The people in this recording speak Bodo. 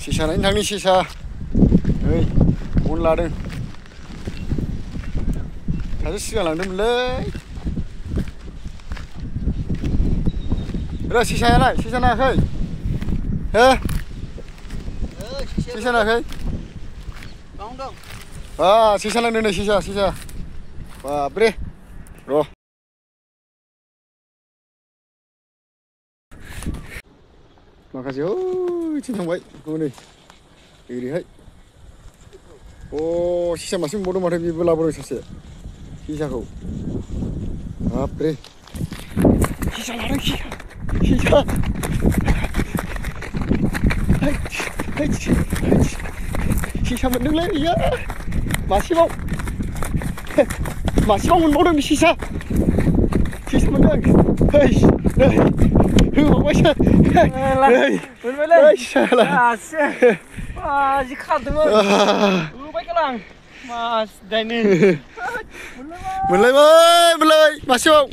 सेसा नायनो थांनि सेसा नै बन लादों सासे सिगां लांदोंमोनलै र सेसायालाय सेसा नाङाखै हो सेसा नाङाखै सेसा नांदों नै सेसा सेसा बाबरे र' माखासे ओइथिं थांबाय हनै ओरैहाय सेसा मासे मोनबावदों माथो बेबो लाबोदों सासे सेसाखौ बाबरे सेसा लादों सेसा सेसा मोनदोंलै बियो मासेबाव मोनबावदों सेसा मोनदों होबावबायसो मोनबायलै जि खारदोंमोन होबाय गालां मास दायनि मोनलायबाय मासेबाव